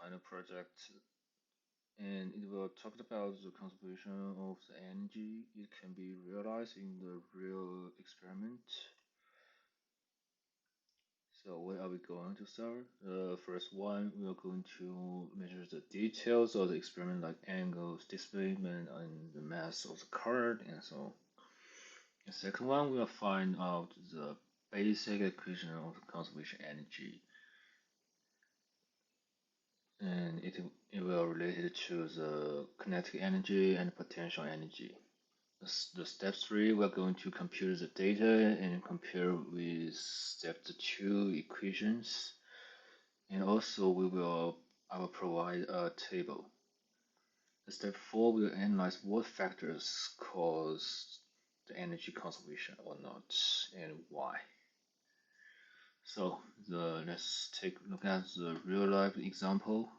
final project, and it will talk about the conservation of the energy. It can be realized in the real experiment. So where are we going to start? The first one, we are going to measure the details of the experiment, like angles, displacement, and the mass of the card, and so on. The second one, we'll find out the basic equation of the conservation energy, and it will relate it to the kinetic energy and potential energy. The step three, we're going to compute the data and compare with step two equations, and also I will provide a table. The step four will analyze what factors cause the energy conservation or not, and why. So let's take a look at the real life example.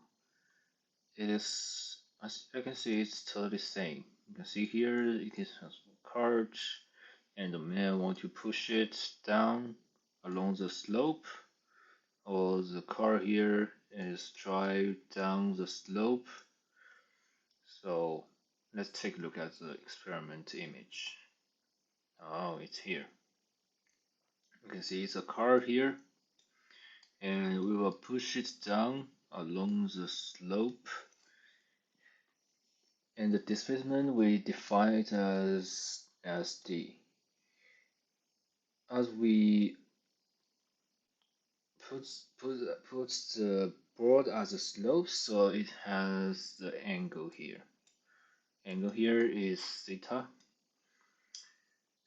It is, as you can see, it's totally same. You can see here it is a cart, and the man want to push it down along the slope, or the car here is drive down the slope. So let's take a look at the experiment image. Oh, it's here. You can see it's a car here, and we will push it down along the slope, and the displacement we define it as d. As we put the board as a slope, so it has the angle here. Angle here is theta,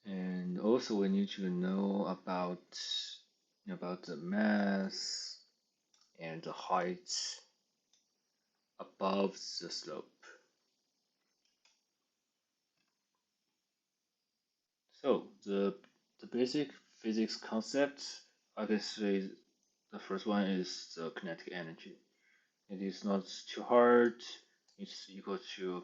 and also we need to know about the mass and the height above the slope. So the basic physics concept, I can say the first one is the kinetic energy. It is not too hard. It's equal to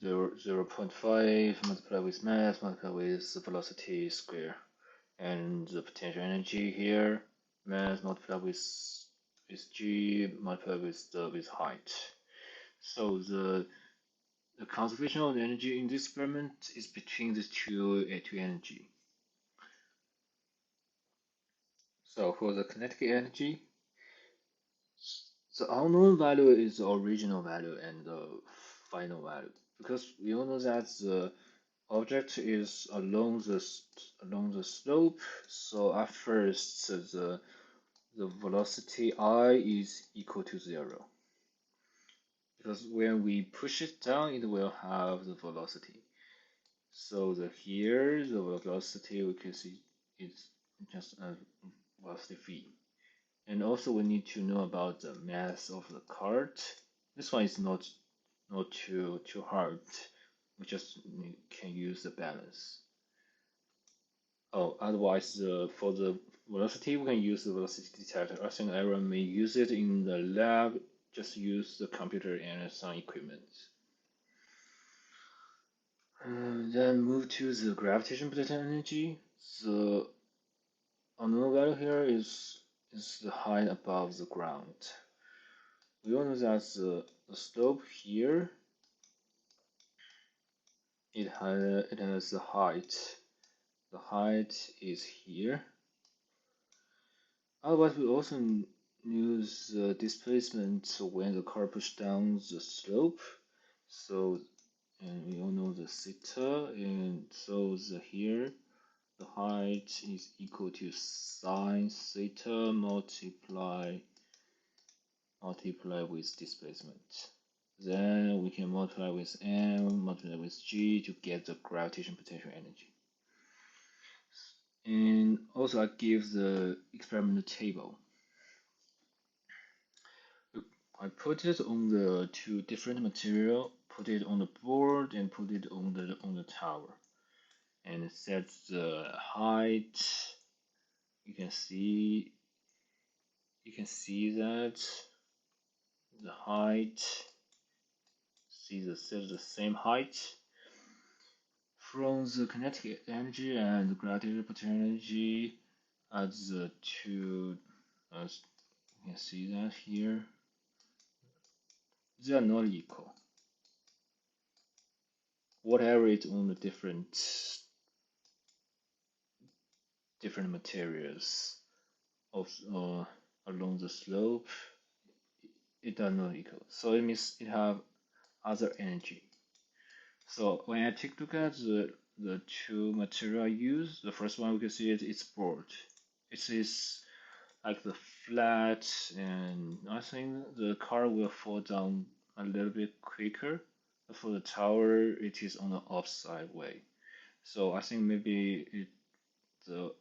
0.5 multiplied with mass multiplied with the velocity square. And the potential energy here, mass multiplied with g multiplied with height. So the conservation of the energy in this experiment is between the two energy. So for the kinetic energy, the unknown value is the original value and the final value, because we all know that the object is along the slope. So at first the velocity I is equal to 0, because when we push it down, it will have the velocity. So here the velocity we can see is just a velocity v. And also we need to know about the mass of the cart. This one is not too hard. We just can use the balance. Oh, otherwise for the velocity we can use the velocity detector. I think everyone may use it in the lab. Just use the computer and some equipment. Then move to the gravitational potential energy. The unknown value here is the height above the ground. We all know that the slope here it has the height. The height is here. Otherwise, we also use displacement when the car pushes down the slope. So, and we all know the theta, and so here the height is equal to sine theta multiply with displacement. Then we can multiply with m, multiply with g to get the gravitational potential energy. And also I give the experimental table. I put it on the two different material, put it on the board and put it on the tower, and set the height. You can see that the height set the same height from the kinetic energy and the gravitational potential energy at the two. You can see that here. they are not equal. Whatever is on the different materials of along the slope, it are not equal. So it means it have other energy. So when I take a look at the two material I use, the first one we can see it's board. It is like the flat, and I think the car will fall down a little bit quicker. For the tower, it is on the upside way. So I think maybe the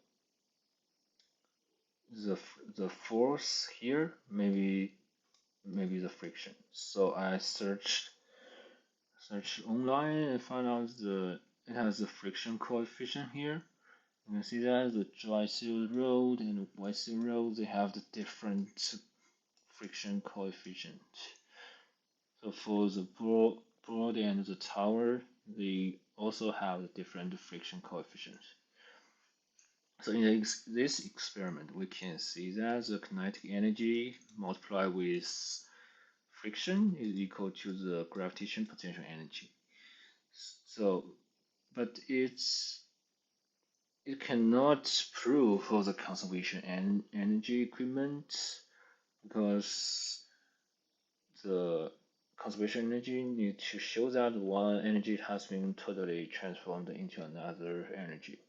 the force here, maybe the friction. So I search online and find out it has the friction coefficient here. You can see that the dry seal road and wet seal road, they have the different friction coefficient. So for the board and the tower, they also have the different friction coefficients. So in this experiment, we can see that the kinetic energy multiplied with friction is equal to the gravitation potential energy. So, but it cannot prove for the conservation and energy equipment because the conservation energy need to show that one energy has been totally transformed into another energy.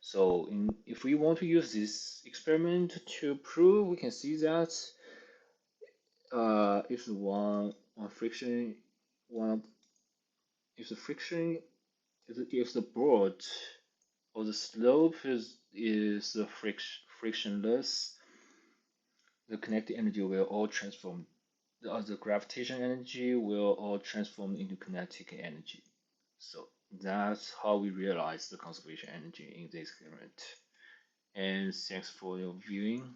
So if we want to use this experiment to prove, we can see that if the one friction one if the friction if the board or the slope is the frictionless, the kinetic energy will all transform. The gravitation energy will all transform into kinetic energy. So that's how we realize the conservation energy in this experiment. And thanks for your viewing.